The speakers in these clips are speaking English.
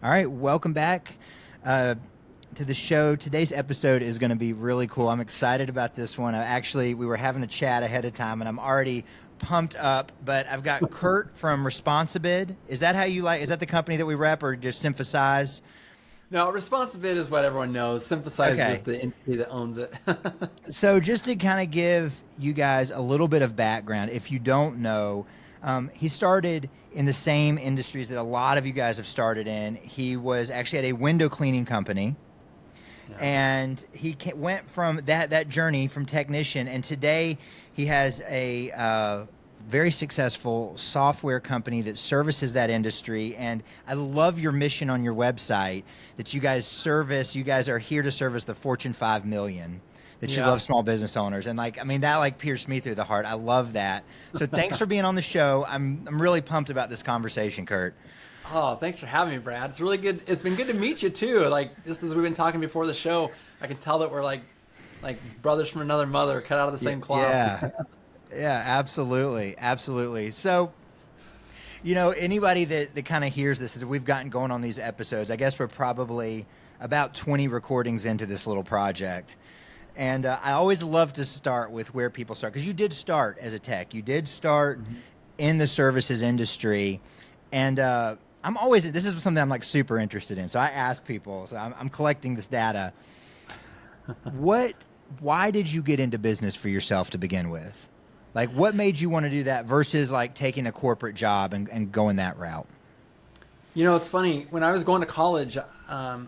All right, welcome back to the show. Today's episode is going to be really cool. I'm excited about this one. We were having a chat ahead of time, and I'm already pumped up. But I've got Curt from Responsibid. Is that how you like? Is that the company that we rep, or just Synthesize? No, Responsibid is what everyone knows. Synthesize is Okay. just the entity that owns it. So, just to kind of give you guys a little bit of background, if you don't know, he started in the same industries that a lot of you guys have started in. He was actually at a window cleaning company, Yeah. and went from that journey from technician, and today he has a very successful software company that services that industry. And I love your mission on your website that you guys are here to service the Fortune 5 million, that you Yeah. love small business owners. And that like pierced me through the heart. I love that. So thanks for being on the show. I'm really pumped about this conversation, Curt. Oh, thanks for having me, Brad. It's really good. It's been good to meet you too. Like just as we've been talking before the show, I can tell that we're like brothers from another mother, cut out of the same cloth. Yeah. Yeah, absolutely. Absolutely. So, anybody that kind of hears this, as we've gotten going on these episodes, I guess we're probably about 20 recordings into this little project. And I always love to start with where people start, because you did start as a tech. You did start Mhm. in the services industry. And this is something I'm like super interested in. So I ask people, so I'm collecting this data. What, why did you get into business for yourself to begin with? Like, what made you want to do that versus like taking a corporate job and going that route? It's funny. When I was going to college, I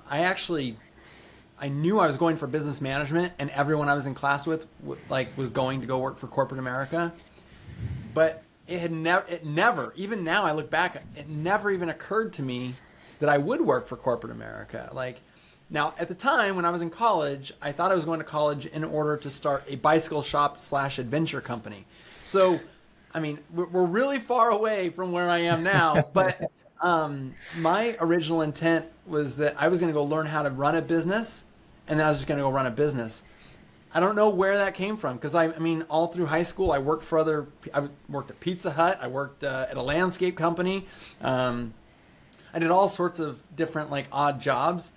knew I was going for business management, and everyone I was in class with was going to go work for corporate America. But it never, even now I look back, it never even occurred to me that I would work for corporate America. Now at the time when I was in college, I thought I was going to college in order to start a bicycle shop / adventure company. So, I mean, we're really far away from where I am now, but my original intent was that I was going to go learn how to run a business, and then I was just going to go run a business. I don't know where that came from, because I mean, all through high school, I worked at Pizza Hut, I worked at a landscape company, I did all sorts of different odd jobs,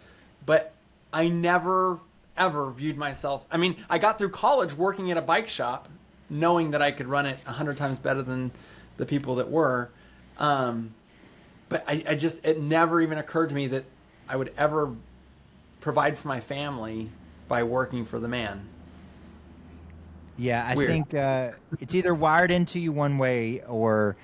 but I never ever viewed myself. I mean, I got through college working at a bike shop, knowing that I could run it 100 times better than the people that were, but it never even occurred to me that I would ever provide for my family by working for the man. Yeah, I Weird. think it's either wired into you one way or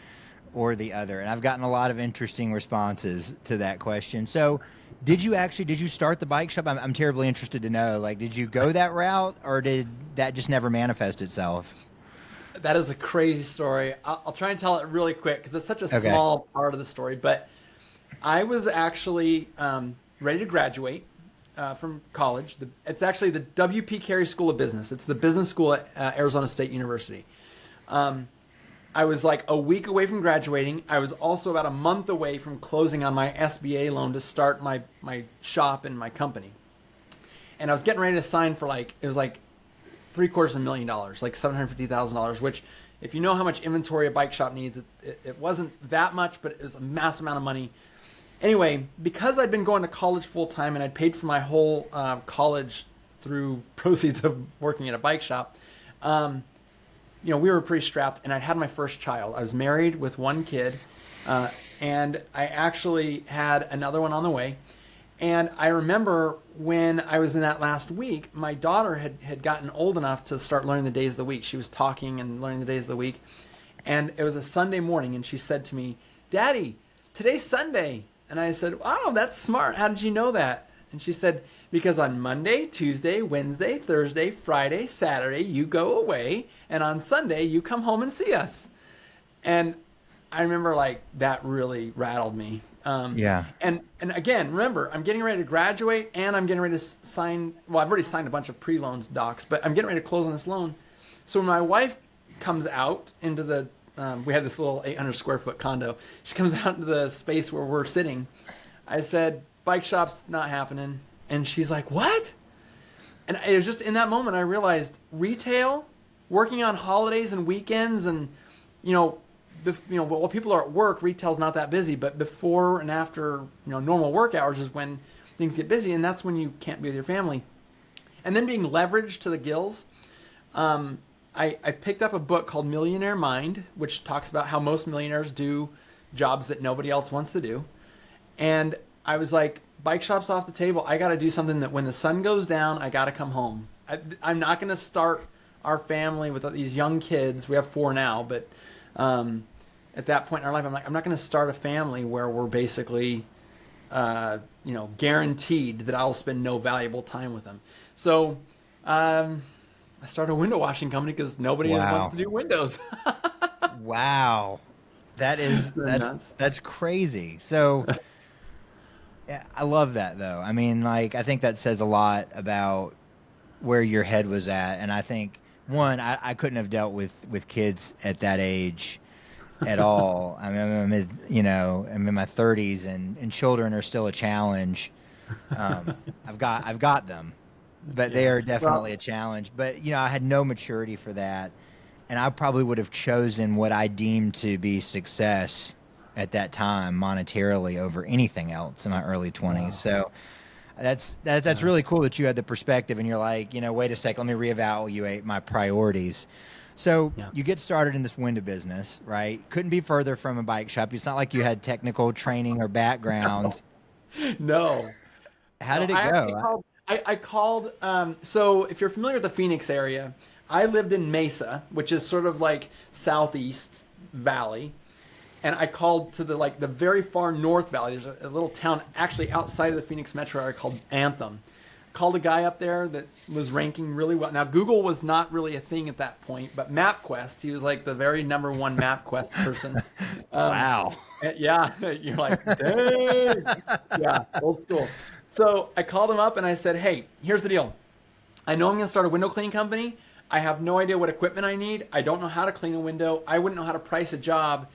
the other. And I've gotten a lot of interesting responses to that question. So, did you start the bike shop? I'm terribly interested to know. Like, did you go that route, or did that just never manifest itself? That is a crazy story. I'll try and tell it really quick because it's such a Okay. small part of the story. But I was actually ready to graduate from college. It's actually the W.P. Carey School of Business. It's the business school at Arizona State University. I was like a week away from graduating. I was also about a month away from closing on my SBA loan to start my shop and my company. And I was getting ready to sign for it was like $750,000, like $750,000, which, if you know how much inventory a bike shop needs, it wasn't that much, but it was a massive amount of money. Anyway, because I'd been going to college full time and I'd paid for my whole college through proceeds of working at a bike shop, we were pretty strapped, and I'd had my first child. I was married with one kid, and I actually had another one on the way. And I remember when I was in that last week, my daughter had gotten old enough to start learning the days of the week. She was talking and learning the days of the week. And it was a Sunday morning, and she said to me, "Daddy, today's Sunday." And I said, "Wow, that's smart. How did you know that?" And she said, "Because on Monday, Tuesday, Wednesday, Thursday, Friday, Saturday, you go away, and on Sunday, you come home and see us." And I remember that really rattled me. Yeah. And again, remember, I'm getting ready to graduate, and I'm getting ready to sign. Well, I've already signed a bunch of pre-loans docs, but I'm getting ready to close on this loan. So when my wife comes out into we had this little 800 square foot condo. She comes out into the space where we're sitting. I said, "Bike shop's not happening," and she's like, "What?" And it was just in that moment I realized retail, working on holidays and weekends, and while people are at work, retail's not that busy, but before and after, normal work hours is when things get busy, and that's when you can't be with your family. And then being leveraged to the gills, I picked up a book called Millionaire Mind, which talks about how most millionaires do jobs that nobody else wants to do. And I was like, bike shop's off the table. I got to do something that when the sun goes down, I got to come home. I'm not going to start our family with these young kids. We have 4 now, but at that point in our life, I'm like, I'm not going to start a family where we're basically, guaranteed that I'll spend no valuable time with them. So I started a window washing company because nobody wants to do windows. Wow. That's crazy. So yeah, I love that though. I mean, like, I think that says a lot about where your head was at. And I think I couldn't have dealt with kids at that age at all. I mean, I'm in my 30s and children are still a challenge. I've got them, but they are definitely a challenge. But, I had no maturity for that. And I probably would have chosen what I deemed to be success at that time monetarily over anything else in my early 20s. Wow. So that's really cool that you had the perspective and you're like, wait a second, let me reevaluate my priorities. So you get started in this window business, right? Couldn't be further from a bike shop. It's not like you had technical training or background. No. How did it go? I called, so if you're familiar with the Phoenix area, I lived in Mesa, which is sort of like Southeast Valley. And I called to the very far North Valley. There's a little town actually outside of the Phoenix metro area called Anthem. Called a guy up there that was ranking really well. Now, Google was not really a thing at that point, but MapQuest, he was like the very number one MapQuest person. Wow. Yeah, you're like, dang. Yeah, old school. So I called him up and I said, hey, here's the deal. I know I'm going to start a window cleaning company. I have no idea what equipment I need. I don't know how to clean a window. I wouldn't know how to price a job.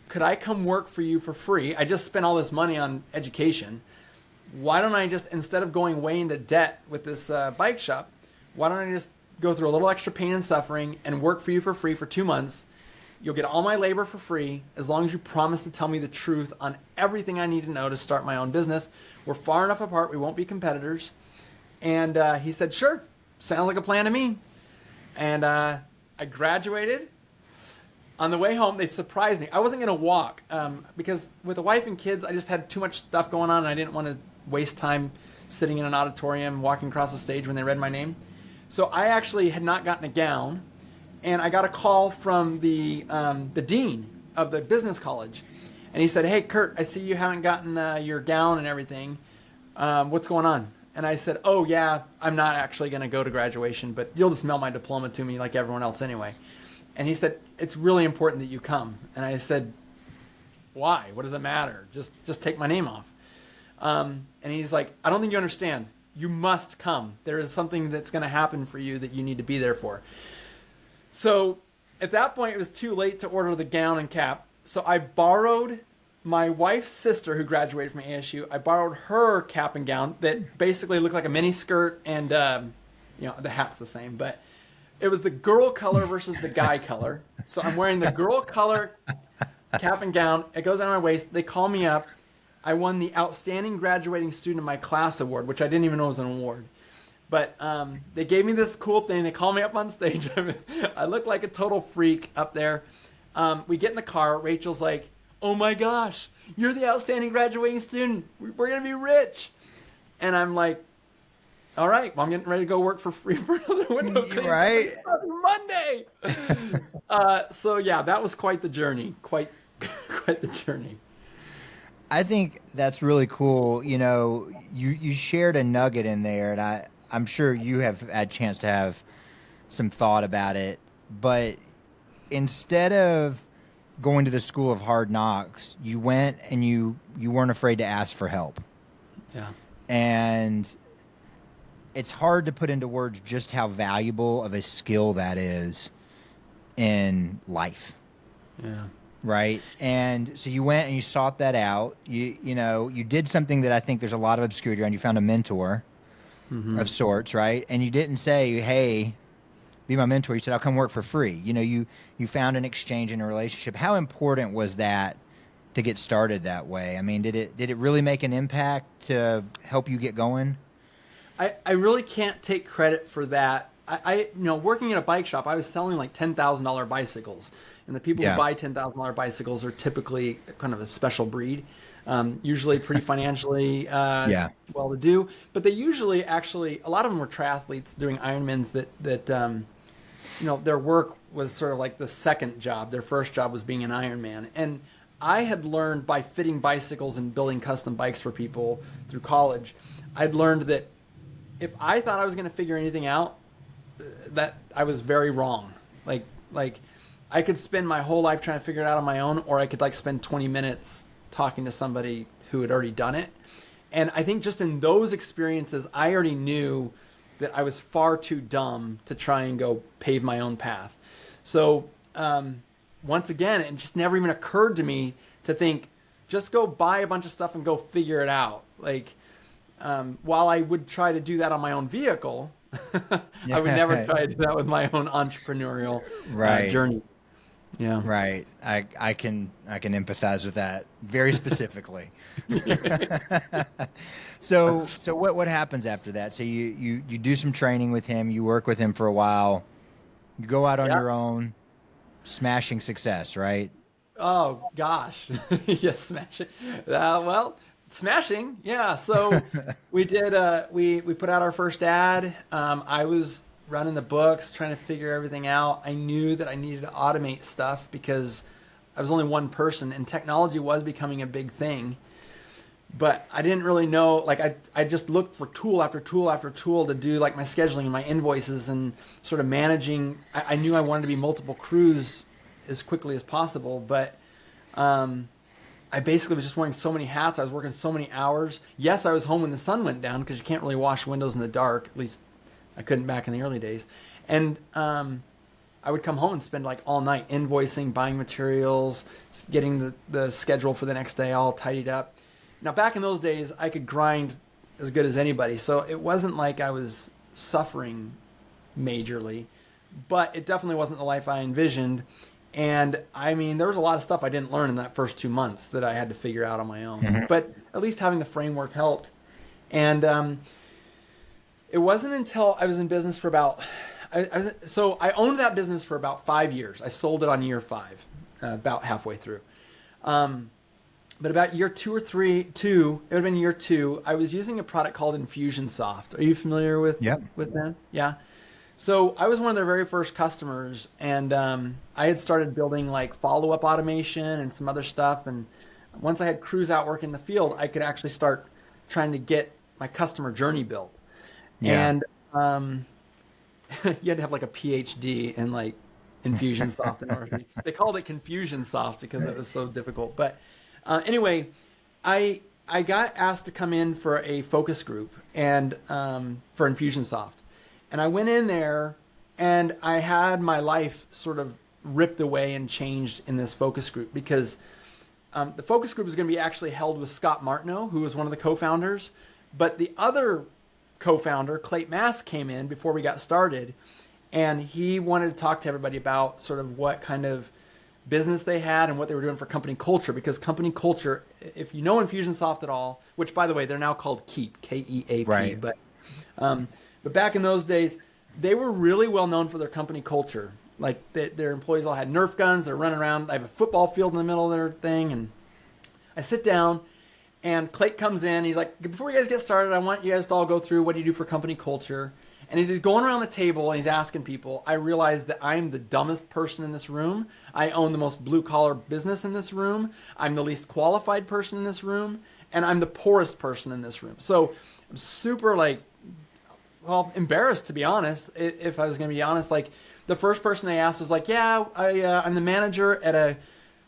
Could I come work for you for free? I just spent all this money on education. Why don't I just, instead of going way into debt with this bike shop, why don't I just go through a little extra pain and suffering and work for you for free for 2 months? You'll get all my labor for free as long as you promise to tell me the truth on everything I need to know to start my own business. We're far enough apart, we won't be competitors. And he said, sure, sounds like a plan to me. And I graduated. On the way home, they surprised me. I wasn't going to walk because with a wife and kids, I just had too much stuff going on and I didn't want to waste time sitting in an auditorium, walking across the stage when they read my name. So I actually had not gotten a gown, and I got a call from the dean of the business college. And he said, hey, Curt, I see you haven't gotten your gown and everything. What's going on? And I said, oh, yeah, I'm not actually going to go to graduation, but you'll just mail my diploma to me like everyone else anyway. And he said, it's really important that you come. And I said, why? What does it matter? Just take my name off. And he's like, I don't think you understand. You must come. There is something that's going to happen for you that you need to be there for. So at that point, it was too late to order the gown and cap. So I borrowed my wife's sister who graduated from ASU. I borrowed her cap and gown that basically looked like a mini skirt and, the hat's the same, but it was the girl color versus the guy color. So I'm wearing the girl color cap and gown. It goes down my waist. They call me up. I won the Outstanding Graduating Student of My Class award, which I didn't even know was an award. But they gave me this cool thing. They call me up on stage. I look like a total freak up there. We get in the car. Rachel's like, oh my gosh, you're the Outstanding Graduating Student. We're going to be rich. And I'm like, all right, well, I'm getting ready to go work for free for another window cleaning right Monday. So yeah, that was quite the journey. Quite the journey. I think that's really cool. You shared a nugget in there, and I'm sure you have had a chance to have some thought about it. But instead of going to the school of hard knocks, you went and you weren't afraid to ask for help. Yeah. And it's hard to put into words just how valuable of a skill that is in life. Yeah. Right. And so you went and you sought that out. You did something that I think there's a lot of obscurity around. You found a mentor of sorts, right? And you didn't say, hey, be my mentor. You said, I'll come work for free. You found an exchange in a relationship. How important was that to get started that way? I mean, did it really make an impact to help you get going? I really can't take credit for that. Working in a bike shop, I was selling like $10,000 bicycles, and the people who buy $10,000 bicycles are typically kind of a special breed, usually pretty financially well to do. But they usually actually, a lot of them were triathletes doing Ironmans that their work was sort of like the second job. Their first job was being an Ironman, and I had learned by fitting bicycles and building custom bikes for people through college. I'd learned that if I thought I was going to figure anything out, that I was very wrong. Like I could spend my whole life trying to figure it out on my own, or I could like spend 20 minutes talking to somebody who had already done it. And I think just in those experiences, I already knew that I was far too dumb to try and go pave my own path. So once again, it just never even occurred to me to think, just go buy a bunch of stuff and go figure it out. While I would try to do that on my own vehicle, I would never try to do that with my own entrepreneurial journey. Yeah. Right. I can empathize with that very specifically. So what happens after that? So you do some training with him, you work with him for a while, you go out on your own, smashing success, right? Oh gosh. Yes, smashing. Smashing, yeah. So we did. We put out our first ad. I was running the books, trying to figure everything out. I knew that I needed to automate stuff because I was only one person, and technology was becoming a big thing. But I didn't really know. Like I just looked for tool after tool after tool to do like my scheduling and my invoices and sort of managing. I knew I wanted to be multiple crews as quickly as possible, but. I basically was just wearing so many hats. I was working so many hours. Yes, I was home when the sun went down because you can't really wash windows in the dark. At least I couldn't back in the early days. And I would come home and spend like all night invoicing, buying materials, getting the schedule for the next day all tidied up. Now, back in those days, I could grind as good as anybody. So it wasn't like I was suffering majorly, but it definitely wasn't the life I envisioned. And I mean, there was a lot of stuff I didn't learn in that first 2 months that I had to figure out on my own. Mm-hmm. But at least having the framework helped. And it wasn't until I was in business for about, I owned that business for about 5 years. I sold it on year 5, about halfway through. But about year 2 or 3, it would have been year 2, I was using a product called Infusionsoft. Are you familiar with them? Yeah. So I was one of their very first customers, and I had started building like follow-up automation and some other stuff. And once I had crews out working in the field, I could actually start trying to get my customer journey built. Yeah. And you had to have like a PhD in like Infusionsoft in order to, they called it Confusionsoft because it was so difficult. But anyway, I got asked to come in for a focus group and for Infusionsoft. And I went in there and I had my life sort of ripped away and changed in this focus group because the focus group was going to be actually held with Scott Martineau, who was one of the co-founders. But the other co-founder, Clayton Mass, came in before we got started. And he wanted to talk to everybody about sort of what kind of business they had and what they were doing for company culture. Because company culture, if you know Infusionsoft at all, which by the way, they're now called Keep, K-E-A-P. Right. But back in those days, they were really well known for their company culture. Like their employees all had Nerf guns. They're running around. They have a football field in the middle of their thing. And I sit down, and Clayton comes in. He's like, before you guys get started, I want you guys to all go through what do you do for company culture. And as he's going around the table and he's asking people, I realize that I'm the dumbest person in this room. I own the most blue-collar business in this room. I'm the least qualified person in this room. And I'm the poorest person in this room. So I'm super embarrassed, to be honest. If I was going to be honest, like the first person they asked was like, I'm the manager at a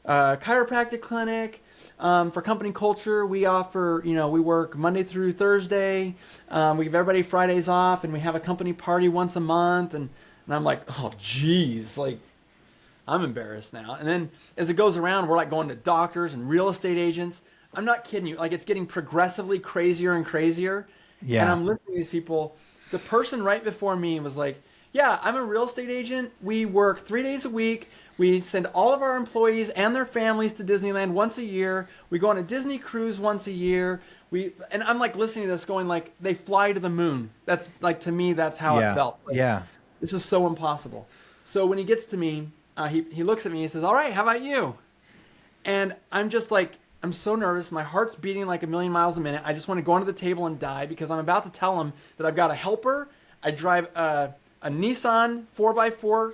chiropractic clinic. For company culture, we offer, we work Monday through Thursday. We give everybody Fridays off, and we have a company party once a month. And I'm like, oh, geez, like I'm embarrassed now. And then as it goes around, we're like going to doctors and real estate agents. I'm not kidding you. Like it's getting progressively crazier and crazier. Yeah. And I'm listening to these people. The person right before me was like, Yeah, I'm a real estate agent. We work 3 days a week. We send all of our employees and their families to Disneyland once a year. We go on a Disney cruise once a year. And I'm like listening to this going like, they fly to the moon. That's like, to me, that's how it felt. Like, Yeah. this is so impossible. So when he gets to me, he looks at me, he says, all right, how about you? And I'm just like, I'm so nervous. My heart's beating like a million miles a minute. I just want to go under the table and die because I'm about to tell him that I've got a helper. I drive a Nissan 4x4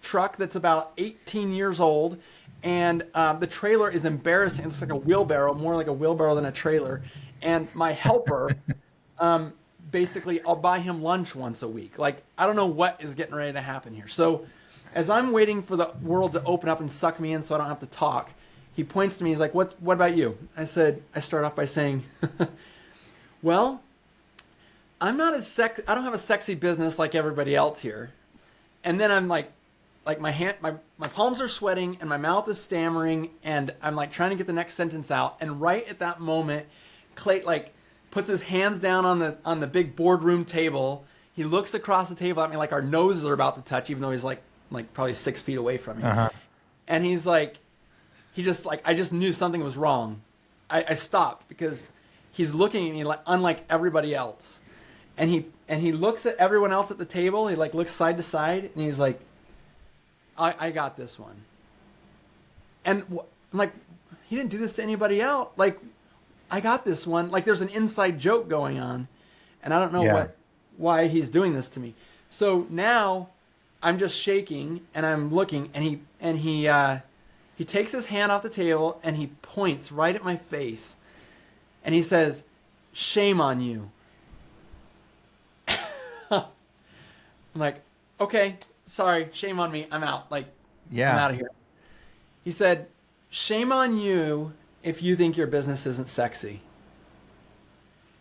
truck that's about 18 years old. And the trailer is embarrassing. It's like a wheelbarrow, more like a wheelbarrow than a trailer. And my helper, basically, I'll buy him lunch once a week. Like, I don't know what is getting ready to happen here. So as I'm waiting for the world to open up and suck me in so I don't have to talk, he points to me. He's like, what about you? I start off by saying, well, I'm not I don't have a sexy business like everybody else here. And then I'm like my palms are sweating and my mouth is stammering and I'm like trying to get the next sentence out. And right at that moment, Clay like puts his hands down on the big boardroom table. He looks across the table at me like our noses are about to touch, even though he's like probably 6 feet away from me. Uh-huh. And he's like, I just knew something was wrong. I stopped because he's looking at me like unlike everybody else. And he looks at everyone else at the table. He like looks side to side and he's like, I got this one. And I'm like, he didn't do this to anybody else. Like, I got this one. Like, there's an inside joke going on. And I don't know why he's doing this to me. So now I'm just shaking and I'm looking and he takes his hand off the table and he points right at my face and he says, shame on you. I'm like, okay, sorry, shame on me. I'm out. Like, I'm out of here. He said, shame on you if you think your business isn't sexy.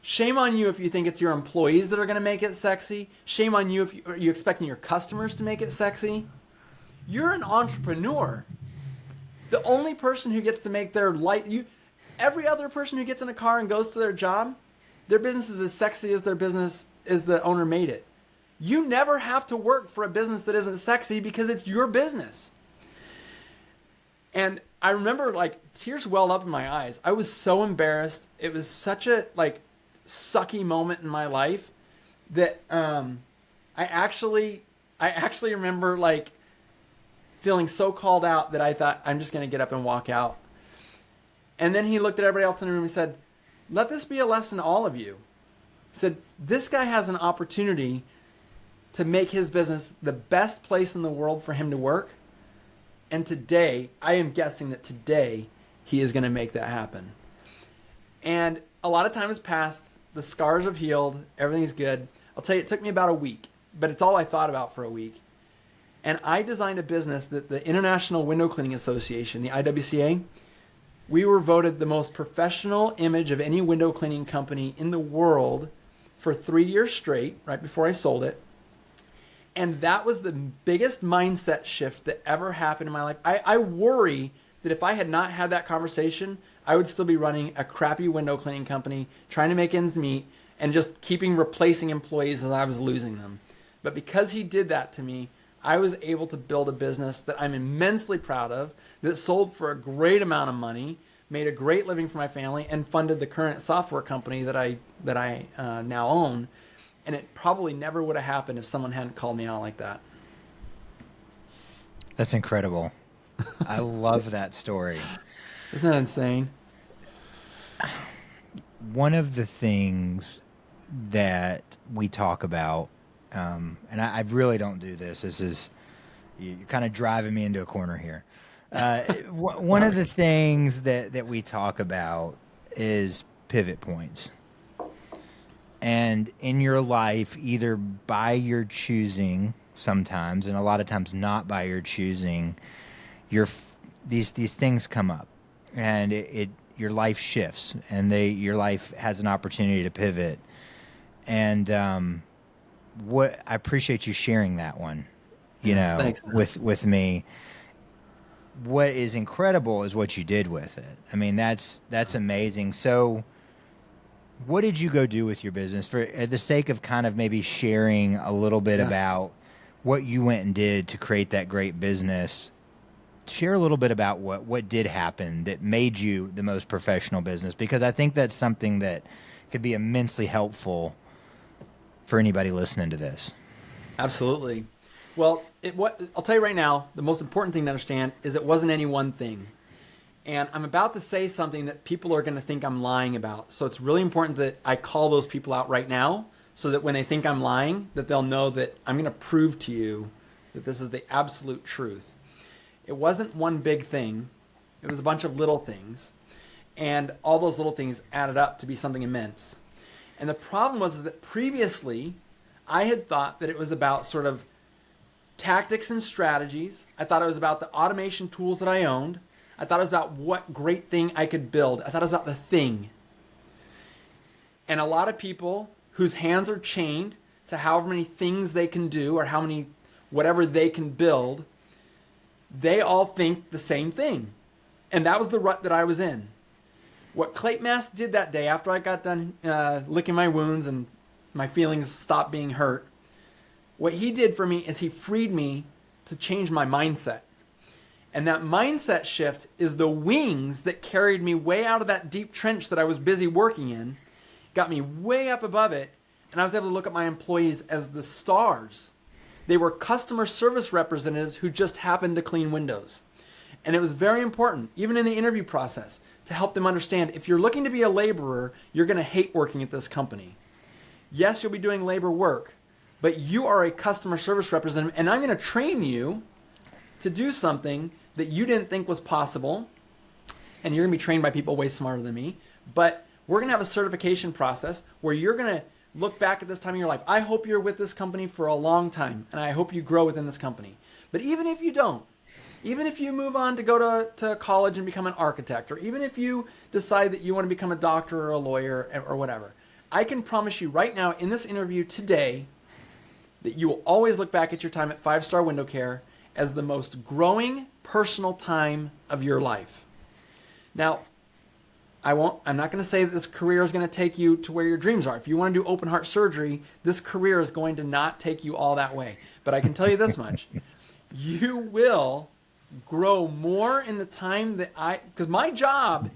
Shame on you if you think it's your employees that are going to make it sexy. Shame on you if you're expecting your customers to make it sexy. You're an entrepreneur. The only person who gets to make their life, every other person who gets in a car and goes to their job, their business is as sexy as their business is the owner made it. You never have to work for a business that isn't sexy because it's your business. And I remember like tears welled up in my eyes. I was so embarrassed. It was such a like sucky moment in my life that I actually remember like feeling so called out that I thought I'm just going to get up and walk out. And then he looked at everybody else in the room and said, let this be a lesson to all of you. He said, this guy has an opportunity to make his business the best place in the world for him to work. And today, I am guessing that today, he is going to make that happen. And a lot of time has passed. The scars have healed. Everything's good. I'll tell you, it took me about a week, but it's all I thought about for a week. And I designed a business that the International Window Cleaning Association, the IWCA, we were voted the most professional image of any window cleaning company in the world for 3 years straight, right before I sold it. And that was the biggest mindset shift that ever happened in my life. I worry that if I had not had that conversation, I would still be running a crappy window cleaning company, trying to make ends meet, and just replacing employees as I was losing them. But because he did that to me, I was able to build a business that I'm immensely proud of, that sold for a great amount of money, made a great living for my family, and funded the current software company that I now own. And it probably never would have happened if someone hadn't called me out like that. That's incredible. I love that story. Isn't that insane? One of the things that we talk about, and I really don't do this. You're kind of driving me into a corner here. One of the things that we talk about is pivot points. And in your life, either by your choosing sometimes, and a lot of times not by your choosing, these things come up, and your life shifts, and your life has an opportunity to pivot. And I appreciate you sharing that one, Thanks, with me. What is incredible is what you did with it. I mean, that's amazing. So what did you go do with your business for the sake of kind of maybe sharing a little bit about what you went and did to create that great business, share a little bit about what did happen that made you the most professional business, because I think that's something that could be immensely helpful for anybody listening to this. Absolutely. Well, I'll tell you right now, the most important thing to understand is it wasn't any one thing. And I'm about to say something that people are going to think I'm lying about. So it's really important that I call those people out right now so that when they think I'm lying, that they'll know that I'm going to prove to you that this is the absolute truth. It wasn't one big thing. It was a bunch of little things. And all those little things added up to be something immense. And the problem was that previously I had thought that it was about sort of tactics and strategies. I thought it was about the automation tools that I owned. I thought it was about what great thing I could build. I thought it was about the thing. And a lot of people whose hands are chained to however many things they can do or how many, whatever they can build, they all think the same thing. And that was the rut that I was in. What Clayton Mask did that day after I got done licking my wounds and my feelings stopped being hurt, what he did for me is he freed me to change my mindset. And that mindset shift is the wings that carried me way out of that deep trench that I was busy working in, got me way up above it, and I was able to look at my employees as the stars. They were customer service representatives who just happened to clean windows. And it was very important, even in the interview process, to help them understand if you're looking to be a laborer, you're going to hate working at this company. Yes, you'll be doing labor work, but you are a customer service representative, and I'm going to train you to do something that you didn't think was possible, and you're going to be trained by people way smarter than me, but we're going to have a certification process where you're going to look back at this time in your life. I hope you're with this company for a long time, and I hope you grow within this company. But even if you don't, even if you move on to go to college and become an architect, or even if you decide that you want to become a doctor or a lawyer or whatever, I can promise you right now in this interview today that you will always look back at your time at 5 Star Window Care as the most growing personal time of your life. Now, I'm not going to say that this career is going to take you to where your dreams are. If you want to do open heart surgery, this career is going to not take you all that way. But I can tell you this much. You will grow more in the time that because my job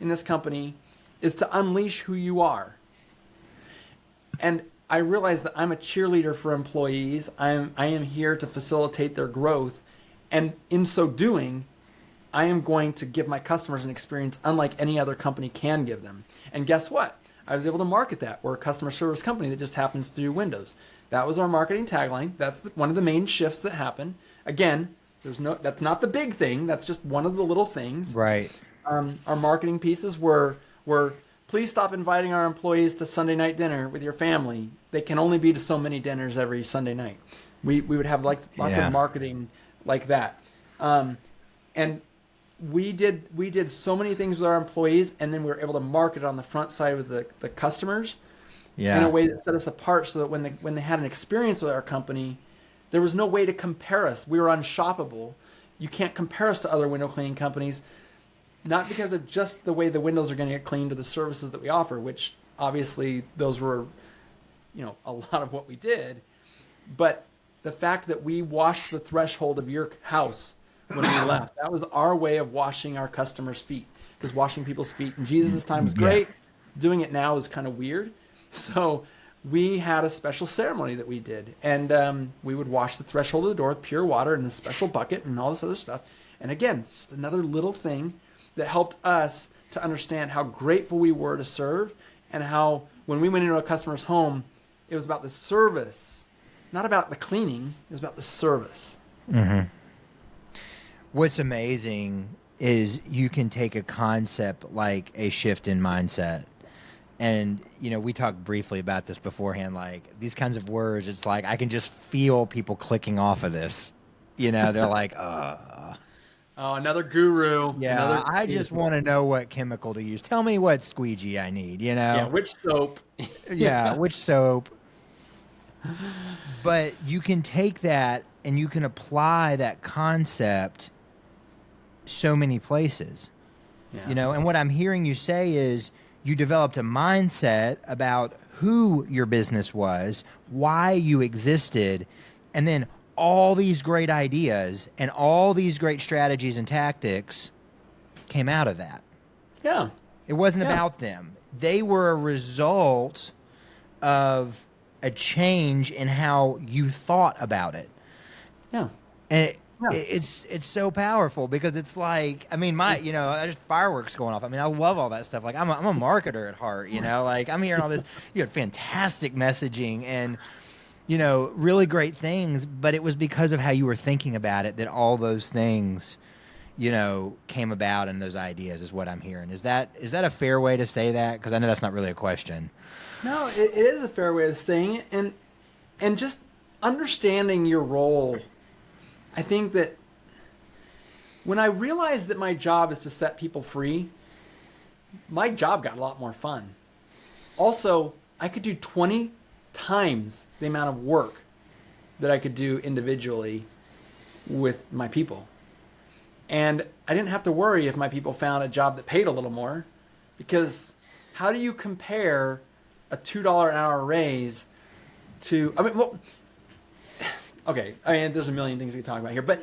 in this company is to unleash who you are. And I realize that I'm a cheerleader for employees. I am here to facilitate their growth. And in so doing, I am going to give my customers an experience unlike any other company can give them. And guess what? I was able to market that. We're a customer service company that just happens to do windows. That was our marketing tagline. That's one of the main shifts that happen. Again, that's not the big thing. That's just one of the little things. Right. Our marketing pieces were please stop inviting our employees to Sunday night dinner with your family. They can only be to so many dinners every Sunday night. We would have lots of marketing like that. And we did so many things with our employees, and then we were able to market it on the front side with the customers in a way that set us apart so that when they had an experience with our company, there was no way to compare us. We were unshoppable. You can't compare us to other window cleaning companies, not because of just the way the windows are going to get cleaned or the services that we offer, which obviously those were, a lot of what we did, but the fact that we washed the threshold of your house when we left. That was our way of washing our customers' feet, because washing people's feet in Jesus' time was great. Doing it now is kind of weird. So we had a special ceremony that we did, and we would wash the threshold of the door with pure water in a special bucket and all this other stuff. And again, it's just another little thing that helped us to understand how grateful we were to serve, and how when we went into a customer's home, it was about the service, not about the cleaning. It was about the service. Mm-hmm. What's amazing is you can take a concept like a shift in mindset. And, we talked briefly about this beforehand, like these kinds of words, it's like I can just feel people clicking off of this. They're like, oh, another guru. Yeah, I just want to know what chemical to use. Tell me what squeegee I need, Yeah, which soap. Yeah, which soap. But you can take that and you can apply that concept so many places. And what I'm hearing you say is you developed a mindset about who your business was, why you existed, and then all these great ideas and all these great strategies and tactics came out of that. Yeah. It wasn't Yeah. about them. They were a result of a change in how you thought about it. Yeah. And Yeah. it's so powerful because it's like, I mean, there's fireworks going off. I mean, I love all that stuff. Like I'm a marketer at heart, like I'm hearing all this, you had fantastic messaging and, really great things, but it was because of how you were thinking about it that all those things, came about, and those ideas is what I'm hearing. Is that a fair way to say that? Because I know that's not really a question. No, it is a fair way of saying it, and just understanding your role. I think that when I realized that my job is to set people free, my job got a lot more fun. Also, I could do 20 times the amount of work that I could do individually with my people. And I didn't have to worry if my people found a job that paid a little more, because how do you compare a $2 an hour raise to, okay, there's a million things we can talk about here, but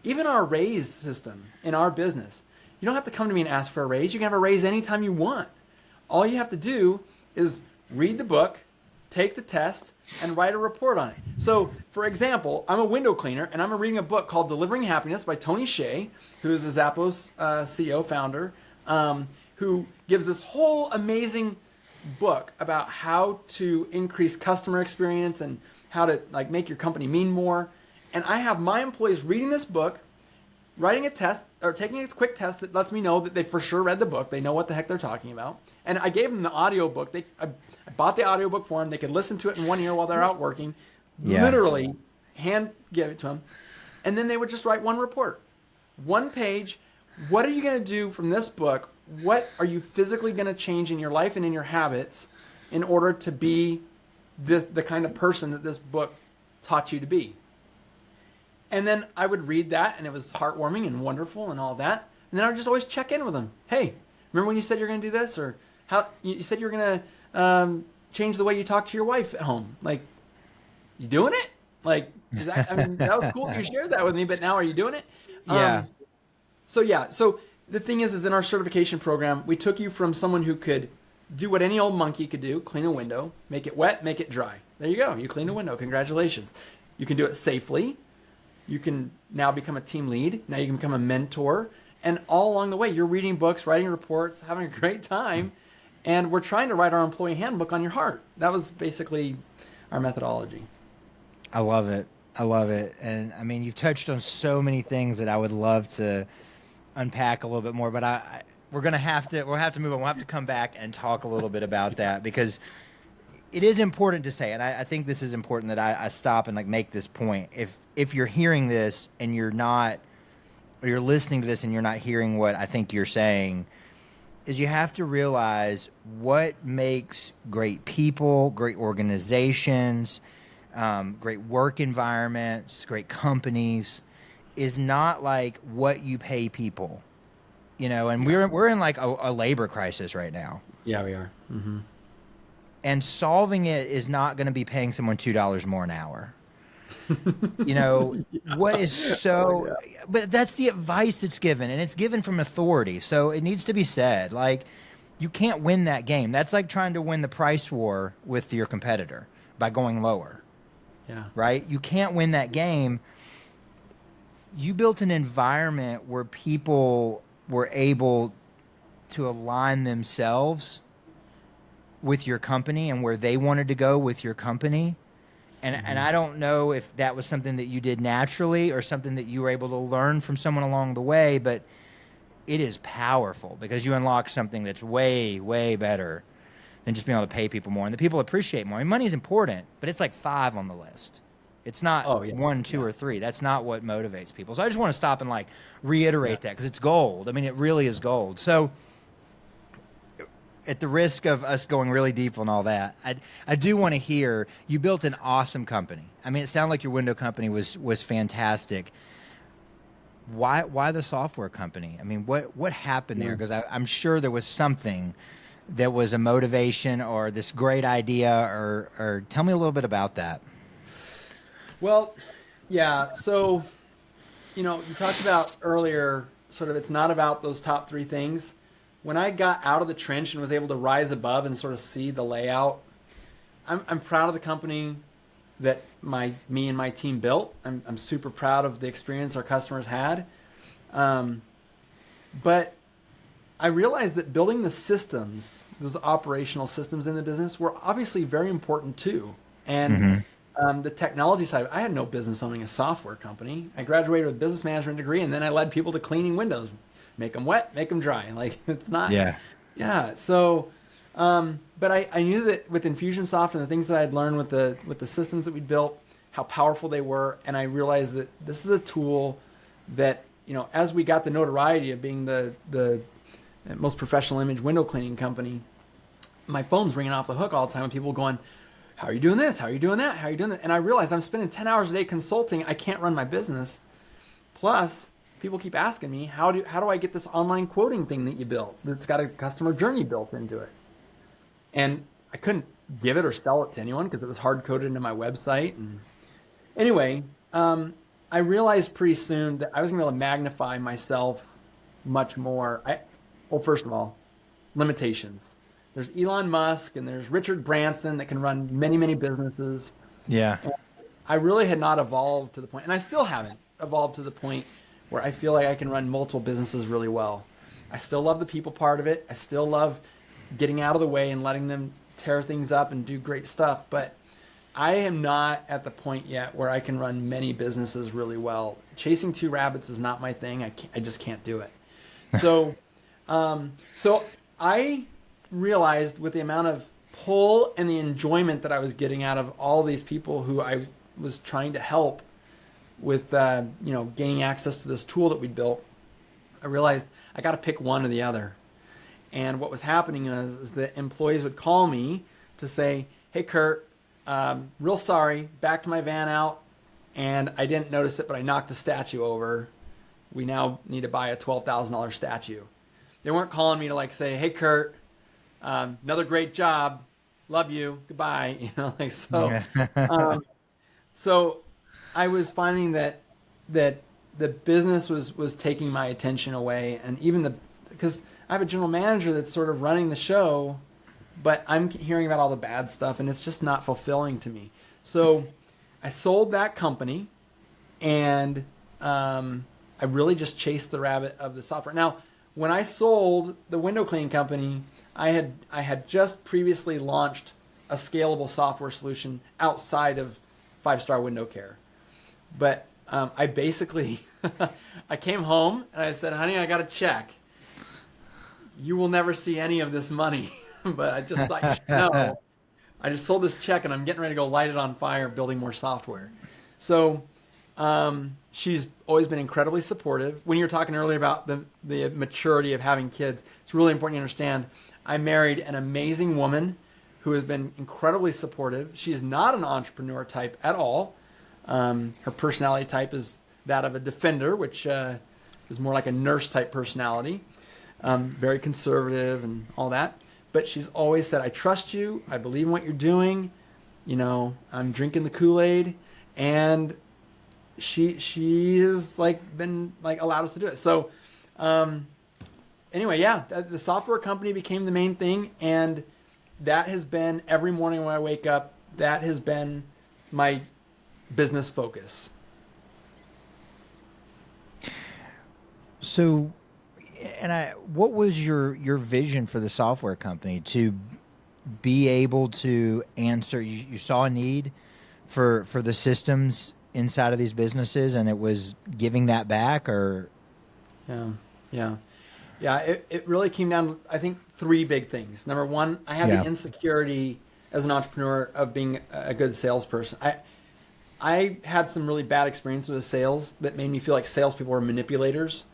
even our raise system in our business, you don't have to come to me and ask for a raise. You can have a raise anytime you want. All you have to do is read the book, take the test, and write a report on it. So, for example, I'm a window cleaner, and I'm reading a book called Delivering Happiness by Tony Hsieh, who is the Zappos CEO founder, who gives this whole amazing book about how to increase customer experience and how to make your company mean more. And I have my employees reading this book, writing a test, or taking a quick test that lets me know that they for sure read the book. They know what the heck they're talking about. And I gave them the audio book. I bought the audio book for them. They could listen to it in one ear while they're out working. Yeah. Literally hand give it to them. And then they would just write one report. One page. What are you going to do from this book? What are you physically going to change in your life and in your habits in order to be the kind of person that this book taught you to be? And then I would read that, and it was heartwarming and wonderful and all that. And then I would just always check in with them. Hey, remember when you said you were going to do this? Or how you said you were going to change the way you talk to your wife at home? Like, you doing it? Like, that was cool that you shared that with me, but now are you doing it? Yeah. So the thing is in our certification program, we took you from someone who could do what any old monkey could do, clean a window, make it wet, make it dry. There you go. You cleaned a window. Congratulations. You can do it safely. You can now become a team lead. Now you can become a mentor. And all along the way, you're reading books, writing reports, having a great time. And we're trying to write our employee handbook on your heart. That was basically our methodology. I love it. And I mean, you've touched on so many things that I would love to unpack a little bit more, but we'll have to move on. We'll have to come back and talk a little bit about that, because it is important to say, and I think this is important that I stop and make this point. If you're hearing this and you're listening to this and you're not hearing what I think you're saying, is you have to realize what makes great people, great organizations, great work environments, great companies, is not what you pay people, and we're in a labor crisis right now. Yeah, we are. Mm-hmm. And solving it is not going to be paying someone $2 more an hour. What is so, but that's the advice that's given, and it's given from authority. So it needs to be said, you can't win that game. That's like trying to win the price war with your competitor by going lower. Yeah. Right? You can't win that game. You built an environment where people were able to align themselves with your company and where they wanted to go with your company. And I don't know if that was something that you did naturally or something that you were able to learn from someone along the way, but it is powerful because you unlock something that's way, way better than just being able to pay people more. And the people appreciate more. I mean, money is important, but it's 5 on the list. It's not 1, 2, or 3. That's not what motivates people. So I just want to stop and reiterate that, because it's gold. I mean, it really is gold. So at the risk of us going really deep on all that, I do want to hear, you built an awesome company. I mean, it sounded like your window company was fantastic. Why the software company? I mean, what happened there? Because I'm sure there was something that was a motivation or this great idea, or tell me a little bit about that. Well, Yeah. So, you talked about earlier, sort of, it's not about those top three things. When I got out of the trench and was able to rise above and sort of see the layout, I'm proud of the company that me and my team built. I'm super proud of the experience our customers had. Um, but I realized that building the systems, those operational systems in the business, were obviously very important too. And Mm-hmm. the technology side, I had no business owning a software company. I graduated with a business management degree, and then I led people to cleaning windows, make them wet, make them dry. Like, it's not, Yeah. yeah. So, but I knew that with Infusionsoft and the things that I'd learned with the systems that we built, how powerful they were, and I realized that this is a tool that, as we got the notoriety of being the most professional image window cleaning company, my phone's ringing off the hook all the time with people going, how are you doing this? How are you doing that? How are you doing that? And I realized I'm spending 10 hours a day consulting. I can't run my business. Plus, people keep asking me, how do I get this online quoting thing that you built that's got a customer journey built into it? And I couldn't give it or sell it to anyone because it was hard coded into my website. And anyway, I realized pretty soon that I was going to be able to magnify myself much more. Well, first of all, limitations. There's Elon Musk and there's Richard Branson that can run many, many businesses. Yeah. And I really had not evolved to the point, and I still haven't evolved to the point where I feel like I can run multiple businesses really well. I still love the people part of it. I still love getting out of the way and letting them tear things up and do great stuff. But I am not at the point yet where I can run many businesses really well. Chasing two rabbits is not my thing. I just can't do it. So, so I realized with the amount of pull and the enjoyment that I was getting out of all these people who I was trying to help with, gaining access to this tool that we built, I realized I got to pick one or the other. And what was happening is that employees would call me to say, hey, Curt, real sorry, backed my van out and I didn't notice it, but I knocked the statue over. We now need to buy a $12,000 statue. They weren't calling me to say, hey, Curt, another great job. Love you. Goodbye. So, so I was finding that the business was taking my attention away, and even because I have a general manager that's sort of running the show, but I'm hearing about all the bad stuff, and it's just not fulfilling to me. So I sold that company, and I really just chased the rabbit of the software. Now, when I sold the window cleaning company, I had just previously launched a scalable software solution outside of 5-star window care. But I basically, I came home and I said, honey, I got a check. You will never see any of this money. But I just thought you should know. I just sold this check and I'm getting ready to go light it on fire, building more software. So she's always been incredibly supportive. When you were talking earlier about the maturity of having kids, it's really important to understand I married an amazing woman who has been incredibly supportive. She's not an entrepreneur type at all. Her personality type is that of a defender, which is more like a nurse type personality. Very conservative and all that. But she's always said, I trust you. I believe in what you're doing. I'm drinking the Kool-Aid. And she has been allowed us to do it. So anyway, yeah, the software company became the main thing, and that has been every morning when I wake up, that has been my business focus. So, what was your vision for the software company to be able to answer? You saw a need for the systems inside of these businesses, and it was giving that back, or Yeah. It really came down to, I think, three big things. Number one, I had the insecurity as an entrepreneur of being a good salesperson. I had some really bad experiences with sales that made me feel like salespeople were manipulators.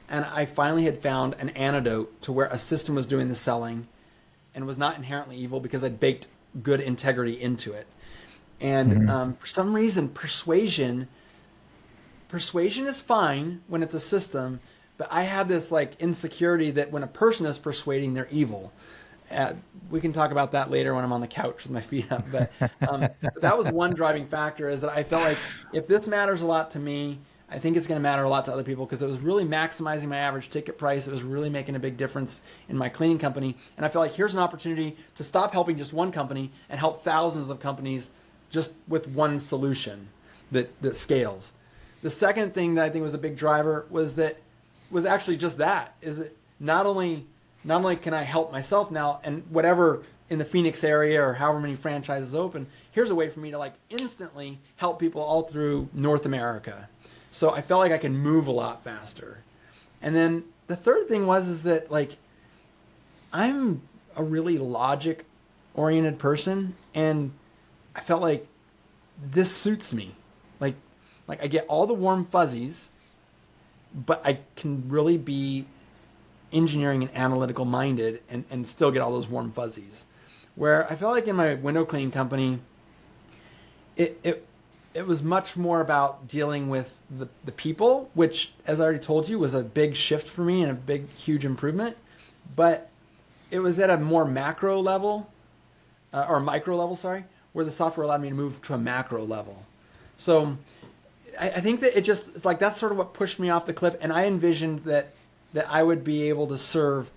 And I finally had found an antidote to where a system was doing the selling and was not inherently evil because I'd baked good integrity into it. And for some reason, persuasion is fine when it's a system, but I had this insecurity that when a person is persuading, they're evil. We can talk about that later when I'm on the couch with my feet up. But that was one driving factor, is that I felt like if this matters a lot to me, I think it's going to matter a lot to other people, because it was really maximizing my average ticket price. It was really making a big difference in my cleaning company. And I felt like here's an opportunity to stop helping just one company and help thousands of companies just with one solution that scales. The second thing that I think was a big driver was actually just that, is that not only can I help myself now and whatever in the Phoenix area or however many franchises open, here's a way for me to like instantly help people all through North America. So I felt like I can move a lot faster. And then the third thing is that like I'm a really logic oriented person, and I felt like this suits me. Like I get all the warm fuzzies, but I can really be engineering and analytical minded and still get all those warm fuzzies. Where I felt like in my window cleaning company, it was much more about dealing with the people, which, as I already told you, was a big shift for me and a big, huge improvement. But it was at a more macro level, or micro level, sorry, where the software allowed me to move to a macro level. So I think that it's like that's sort of what pushed me off the cliff. And I envisioned that I would be able to serve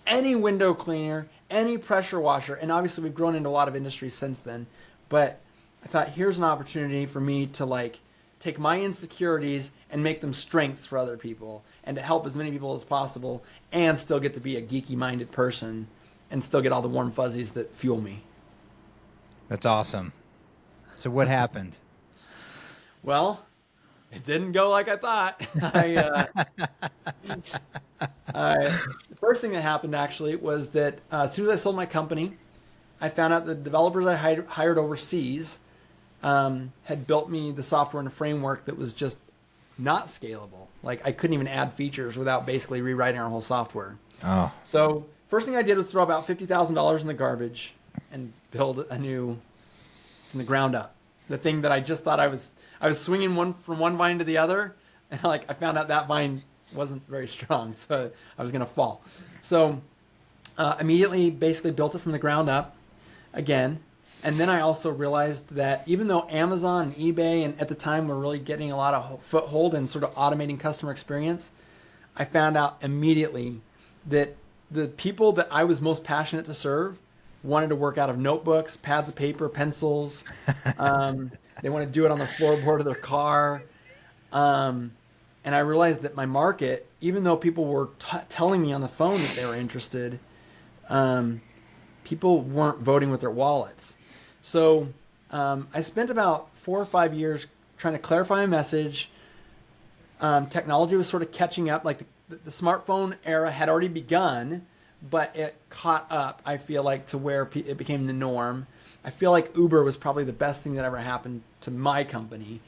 any window cleaner, any pressure washer. And obviously we've grown into a lot of industries since then. But I thought, here's an opportunity for me to like take my insecurities and make them strengths for other people, and to help as many people as possible, and still get to be a geeky minded person and still get all the warm fuzzies that fuel me. That's awesome. So what happened? Well, it didn't go like I thought. The first thing that happened actually was that as soon as I sold my company, I found out the developers I hired overseas had built me the software in a framework that was just not scalable. Like I couldn't even add features without basically rewriting our whole software. Oh. So first thing I did was throw about $50,000 in the garbage and build a new from the ground up. The thing that I just thought I was swinging from one vine to the other, and like I found out that vine wasn't very strong, so I was gonna fall. So immediately basically built it from the ground up again. And then I also realized that even though Amazon and eBay and at the time were really getting a lot of foothold in sort of automating customer experience, I found out immediately that the people that I was most passionate to serve wanted to work out of notebooks, pads of paper, pencils. They want to do it on the floorboard of their car. And I realized that my market, even though people were telling me on the phone that they were interested, people weren't voting with their wallets. So I spent about 4 or 5 years trying to clarify my message. Technology was sort of catching up. Like the smartphone era had already begun, but it caught up, I feel like, to where it became the norm. I feel like Uber was probably the best thing that ever happened to my company.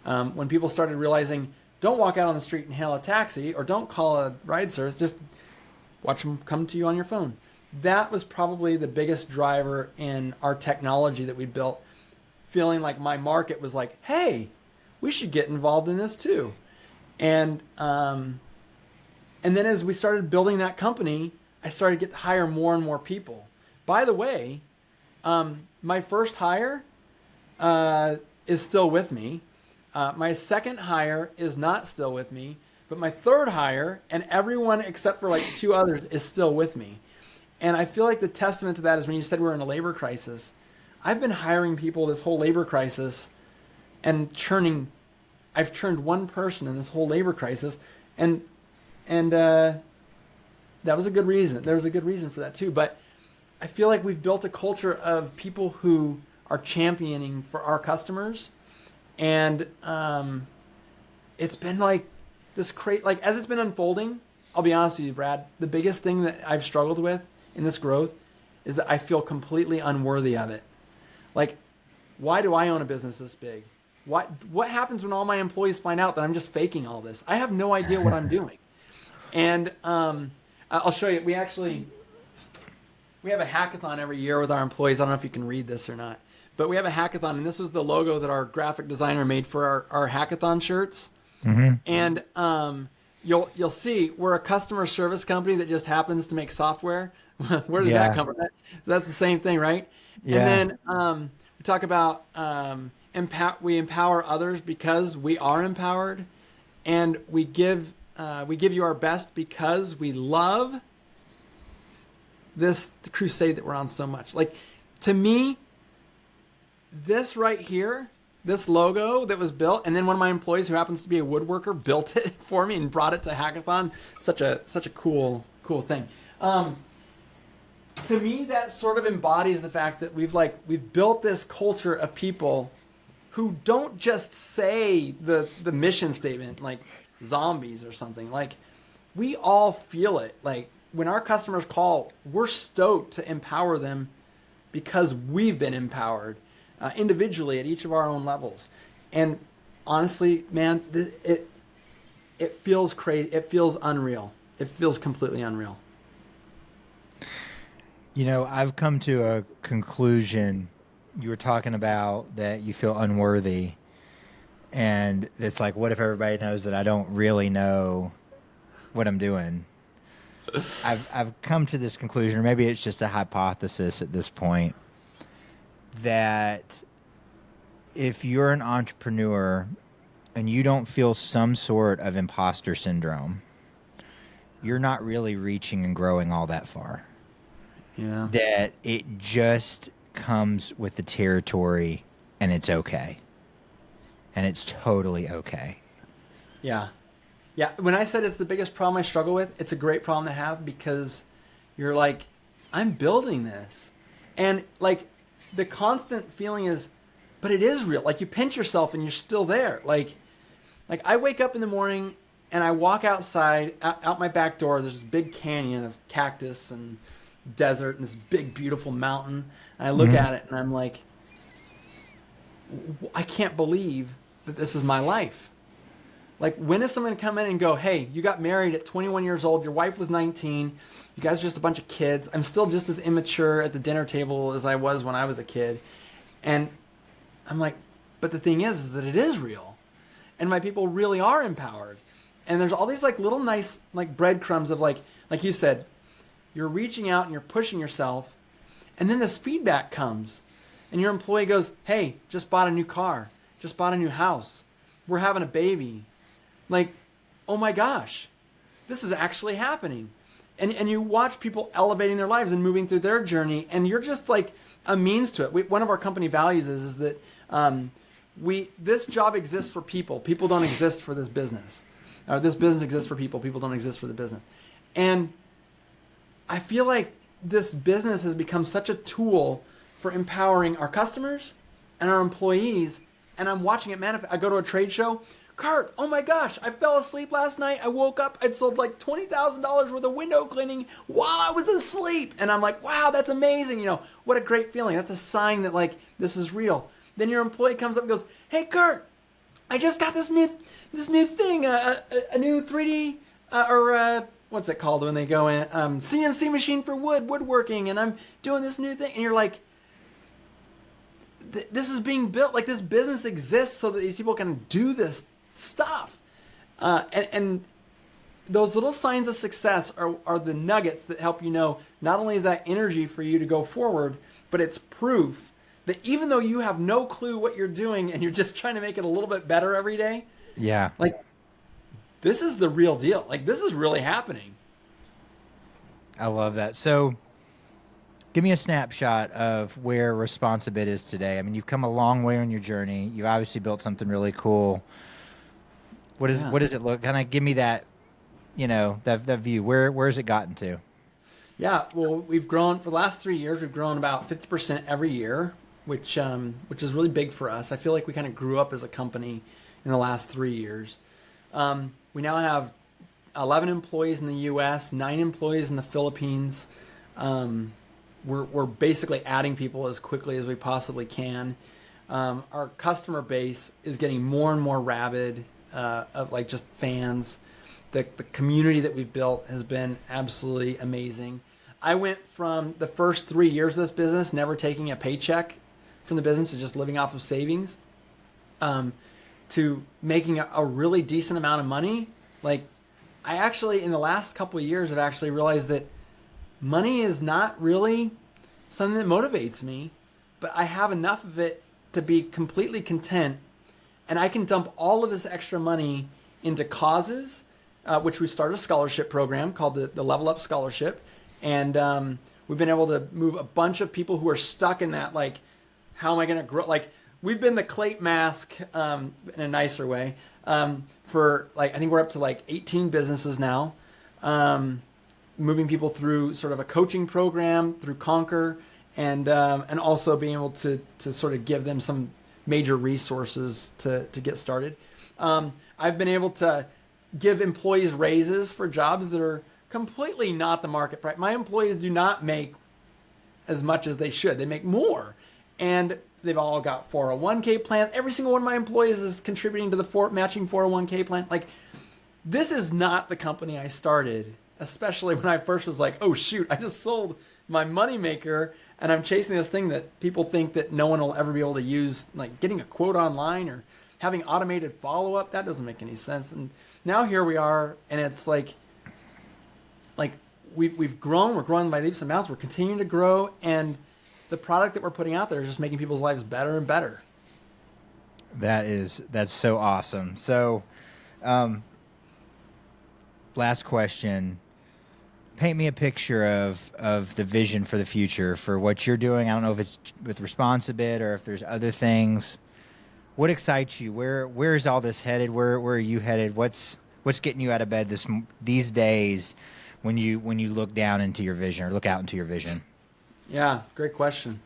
When people started realizing, don't walk out on the street and hail a taxi, or don't call a ride service, just watch them come to you on your phone. That was probably the biggest driver in our technology that we built, feeling like my market was like, hey, we should get involved in this too. And then as we started building that company, I started to hire more and more people. By the way, my first hire is still with me. My second hire is not still with me, but my third hire, and everyone except for like 2 others, is still with me. And I feel like the testament to that is when you said we're in a labor crisis. I've been hiring people this whole labor crisis and I've churned one person in this whole labor crisis, and that was a good reason. There was a good reason for that too. But I feel like we've built a culture of people who are championing for our customers, and it's been like this like as it's been unfolding. I'll be honest with you, Brad. The biggest thing that I've struggled with in this growth is that I feel completely unworthy of it. Like, why do I own a business this big? What happens when all my employees find out that I'm just faking all this? I have no idea what I'm doing. And I'll show you. We have a hackathon every year with our employees. I don't know if you can read this or not, but we have a hackathon, and this was the logo that our graphic designer made for our hackathon shirts. Mm-hmm. And you'll see we're a customer service company that just happens to make software. Where does Yeah. that come from? That's the same thing, right? Yeah. And then we talk about we empower others because we are empowered, and we give you our best because we love this crusade that we're on so much. Like, to me, this right here, this logo that was built, and then one of my employees who happens to be a woodworker built it for me and brought it to Hackathon. Such a cool thing. To me, that sort of embodies the fact that we've built this culture of people who don't just say the mission statement like zombies or something. Like, we all feel it. Like, when our customers call, we're stoked to empower them because we've been empowered individually at each of our own levels. And honestly, man, it feels crazy. It feels unreal. It feels completely unreal. You know, I've come to a conclusion. You were talking about that you feel unworthy. And it's like, what if everybody knows that I don't really know what I'm doing? I've come to this conclusion, or maybe it's just a hypothesis at this point, that if you're an entrepreneur and you don't feel some sort of imposter syndrome, you're not really reaching and growing all that far. Yeah. That it just comes with the territory, and it's okay. And it's totally okay. Yeah. Yeah. When I said it's the biggest problem I struggle with, it's a great problem to have, because you're like, I'm building this. And like, the constant feeling is, but it is real. Like, you pinch yourself and you're still there. Like I wake up in the morning and I walk outside, out my back door. There's this big canyon of cactus and desert and this big, beautiful mountain. And I look at it and I'm like, I can't believe that this is my life. Like, when is someone going to come in and go, hey, you got married at 21 years old, your wife was 19, you guys are just a bunch of kids. I'm still just as immature at the dinner table as I was when I was a kid. And I'm like, but the thing is that it is real. And my people really are empowered. And there's all these like little nice like breadcrumbs of like you said, you're reaching out and you're pushing yourself. And then this feedback comes. And your employee goes, hey, just bought a new car. Just bought a new house. We're having a baby. Like, oh my gosh, this is actually happening. And you watch people elevating their lives and moving through their journey, and you're just like a means to it. One of our company values is that this job exists for people. People don't exist for this business. This business exists for people. People don't exist for the business. And I feel like this business has become such a tool for empowering our customers and our employees, and I'm watching it manifest. I go to a trade show. Curt, oh my gosh, I fell asleep last night. I woke up, I'd sold like $20,000 worth of window cleaning while I was asleep. And I'm like, wow, that's amazing. You know, what a great feeling. That's a sign that like, this is real. Then your employee comes up and goes, hey, Curt, I just got this new thing, a new 3D, what's it called when they go in? CNC machine for woodworking. And I'm doing this new thing. And you're like, this is being built. Like, this business exists so that these people can do this stuff. And those little signs of success are the nuggets that help you know not only is that energy for you to go forward, but it's proof that even though you have no clue what you're doing and you're just trying to make it a little bit better every day, Yeah. like, this is the real deal. Like, this is really happening. I love that. So give me a snapshot of where Responsibid is today. I mean, you've come a long way on your journey. You've obviously built something really cool. What does it look? Kind of give me that, you know, that view. Where's it gotten to? Yeah, well, we've grown for the last 3 years. We've grown about 50% every year, which is really big for us. I feel like we kind of grew up as a company in the last 3 years. We now have 11 employees in the U.S., 9 employees in the Philippines. We're basically adding people as quickly as we possibly can. Our customer base is getting more and more rabid, of like just fans. The community that we've built has been absolutely amazing. I went from the first 3 years of this business, never taking a paycheck from the business and just living off of savings, to making a really decent amount of money. Like, I actually, in the last couple of years, have actually realized that money is not really something that motivates me, but I have enough of it to be completely content, and I can dump all of this extra money into causes, which we started a scholarship program called the Level Up Scholarship, and we've been able to move a bunch of people who are stuck in that, like, how am I going to grow? Like, we've been the Clate Mask in a nicer way for, like, I think we're up to like 18 businesses now, moving people through sort of a coaching program through Conquer, and also being able to sort of give them some major resources to get started. I've been able to give employees raises for jobs that are completely not the market price. My employees do not make as much as they should. They make more. And they've all got 401k plans. Every single one of my employees is contributing to the matching 401k plan. Like, this is not the company I started, especially when I first was like, oh shoot, I just sold my moneymaker and I'm chasing this thing that people think that no one will ever be able to use, like getting a quote online or having automated follow-up. That doesn't make any sense. And now here we are, and it's like we've grown. We're growing by leaps and bounds. We're continuing to grow, and the product that we're putting out there is just making people's lives better and better. That's so awesome. So, last question. Paint me a picture of the vision for the future for what you're doing. I don't know if it's with Responsibid or if there's other things. What excites you? Where is all this headed? Where are you headed? What's getting you out of bed these days when you look down into your vision or look out into your vision? Yeah, great question.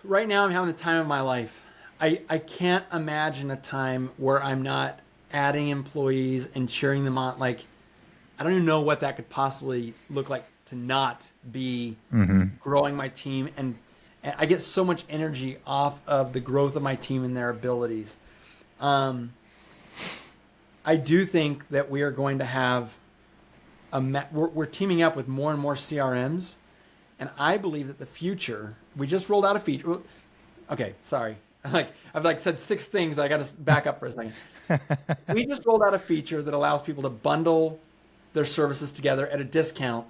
Right now I'm having the time of my life. I can't imagine a time where I'm not adding employees and cheering them on. Like, I don't even know what that could possibly look like to not be growing my team. And I get so much energy off of the growth of my team and their abilities. I do think that we are going to have we're teaming up with more and more CRMs. And I believe that the future, we just rolled out a feature. Okay, sorry. I've said 6 things. I got to back up for a second. We just rolled out a feature that allows people to bundle their services together at a discount,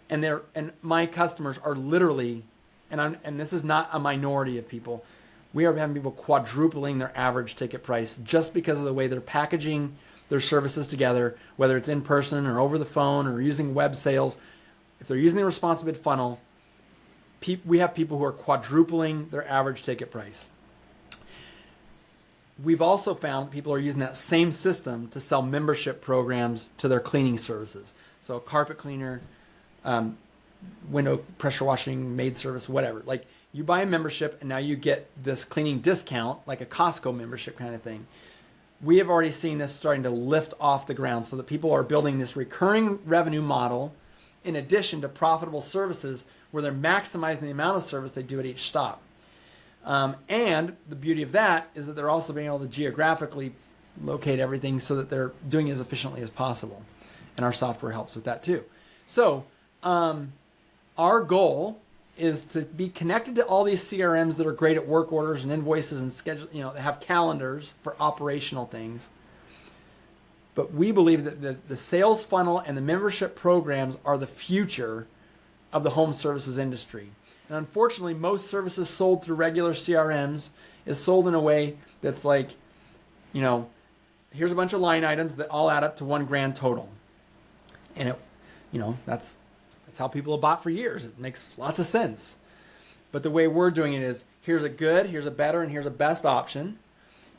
and my customers are literally, and this is not a minority of people. We are having people quadrupling their average ticket price just because of the way they're packaging their services together, whether it's in person or over the phone or using web sales. If they're using the Responsibid funnel, we have people who are quadrupling their average ticket price. We've also found people are using that same system to sell membership programs to their cleaning services. So a carpet cleaner, window pressure washing, maid service, whatever. Like, you buy a membership and now you get this cleaning discount, like a Costco membership kind of thing. We have already seen this starting to lift off the ground so that people are building this recurring revenue model in addition to profitable services where they're maximizing the amount of service they do at each stop. And the beauty of that is that they're also being able to geographically locate everything so that they're doing it as efficiently as possible. And our software helps with that too. So our goal is to be connected to all these CRMs that are great at work orders and invoices and schedule, they have calendars for operational things. But we believe that the sales funnel and the membership programs are the future of the home services industry. And unfortunately, most services sold through regular CRMs is sold in a way that's like, here's a bunch of line items that all add up to one grand total. And that's how people have bought for years. It makes lots of sense. But the way we're doing it is, here's a good, here's a better, and here's a best option.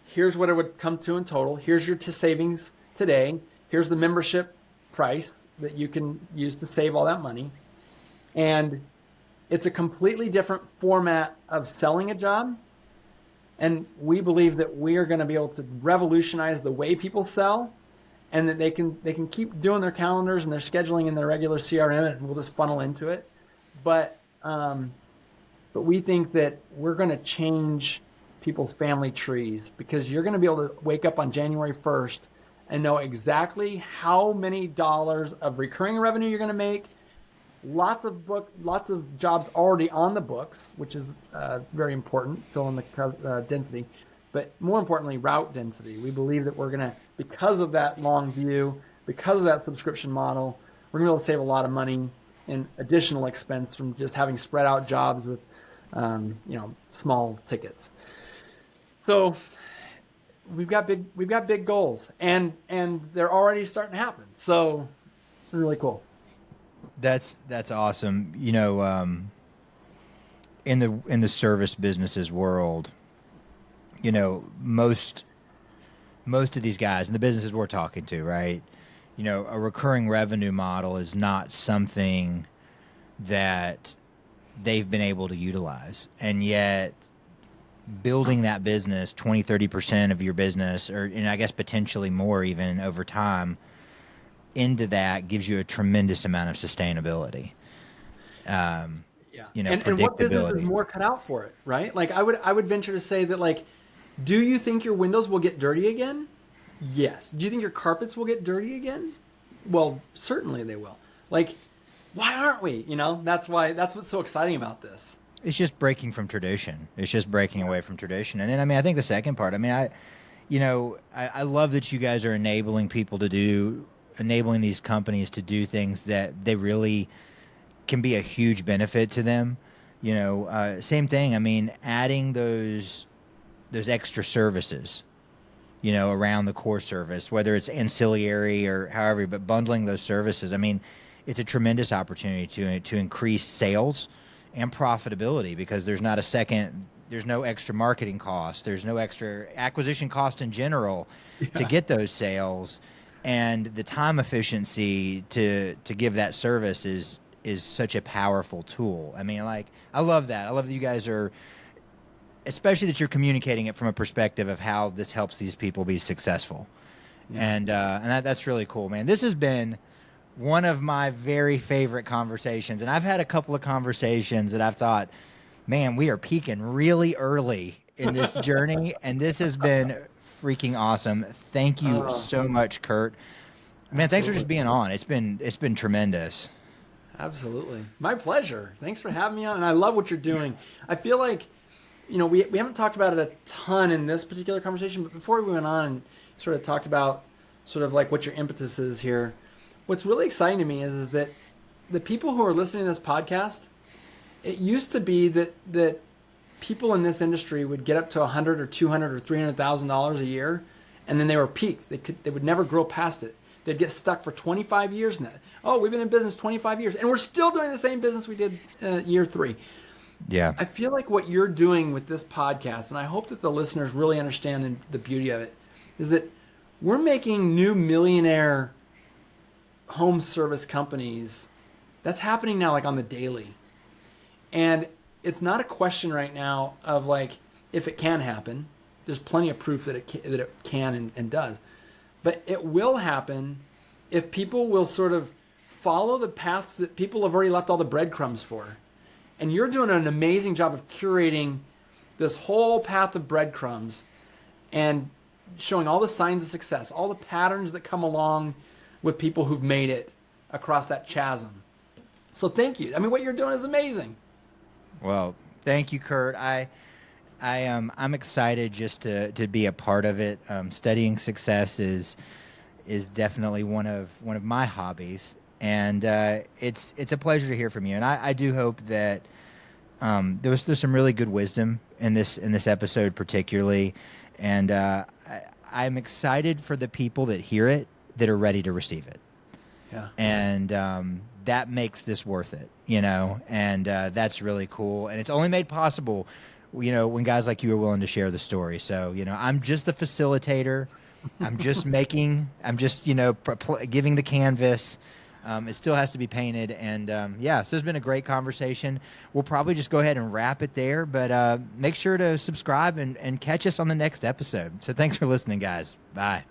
Here's what it would come to in total. Here's your savings today. Here's the membership price that you can use to save all that money. And it's a completely different format of selling a job. And we believe that we are going to be able to revolutionize the way people sell, and that they can keep doing their calendars and their scheduling in their regular CRM, and we'll just funnel into it. But we think that we're going to change people's family trees, because you're going to be able to wake up on January 1st and know exactly how many dollars of recurring revenue you're going to make. Lots of jobs already on the books, which is very important, fill in the density. But more importantly, route density. We believe that we're going to, because of that long view, because of that subscription model, we're going to be able to save a lot of money in additional expense from just having spread out jobs with, small tickets. So we've got big goals, and they're already starting to happen. So really cool. That's awesome. In the service businesses world, most of these guys in the businesses we're talking to, right? A recurring revenue model is not something that they've been able to utilize. And yet building that business, 20-30% of your business, and I guess potentially more even over time, into that gives you a tremendous amount of sustainability. And Predictability. what business is more cut out for it, right? Like I would venture to say that, like, do you think your windows will get dirty again? Yes. Do you think your carpets will get dirty again? Well, certainly they will. Like, why aren't we? That's what's so exciting about this. It's just breaking from tradition. It's just breaking away from tradition. And then, I think the second part, I love that you guys are enabling these companies to do things that they really can be a huge benefit to them. Same thing. Adding those extra services, around the core service, whether it's ancillary or however, but bundling those services. It's a tremendous opportunity to increase sales and profitability, because there's no extra marketing cost. There's no extra acquisition cost in general to get those sales. And the time efficiency to give that service is such a powerful tool. I love that. I love that you guys are, especially that you're communicating it from a perspective of how this helps these people be successful. Yeah. And that's really cool, man. This has been one of my very favorite conversations. And I've had a couple of conversations that I've thought, man, we are peaking really early in this journey. And this has been freaking awesome. Thank you so much, Curt. Man, thanks for just being on. It's been tremendous. Absolutely. My pleasure. Thanks for having me on. And I love what you're doing. I feel like, we haven't talked about it a ton in this particular conversation, but before we went on and sort of talked about sort of like what your impetus is here, what's really exciting to me is that the people who are listening to this podcast, it used to be that people in this industry would get up to $100,000 or $200,000 or $300,000 a year, and then they were peaked. They would never grow past it. They'd get stuck for 25 years in that. Oh, we've been in business 25 years, and we're still doing the same business we did year 3. Yeah. I feel like what you're doing with this podcast, and I hope that the listeners really understand the beauty of it, is that we're making new millionaire home service companies. That's happening now, like on the daily. And it's not a question right now of like if it can happen. There's plenty of proof that it can and does. But it will happen if people will sort of follow the paths that people have already left all the breadcrumbs for. And you're doing an amazing job of curating this whole path of breadcrumbs and showing all the signs of success, all the patterns that come along with people who've made it across that chasm. So thank you. What you're doing is amazing. Well, thank you, Curt. I'm excited just to be a part of it. Studying success is definitely one of my hobbies, and it's a pleasure to hear from you. And I do hope that there's some really good wisdom in this episode, particularly, and I'm excited for the people that hear it that are ready to receive it. Yeah. And that makes this worth it, and that's really cool. And it's only made possible, when guys like you are willing to share the story. So, I'm just the facilitator. I'm just giving the canvas. It still has to be painted. And so it's been a great conversation. We'll probably just go ahead and wrap it there, but make sure to subscribe and catch us on the next episode. So thanks for listening, guys. Bye.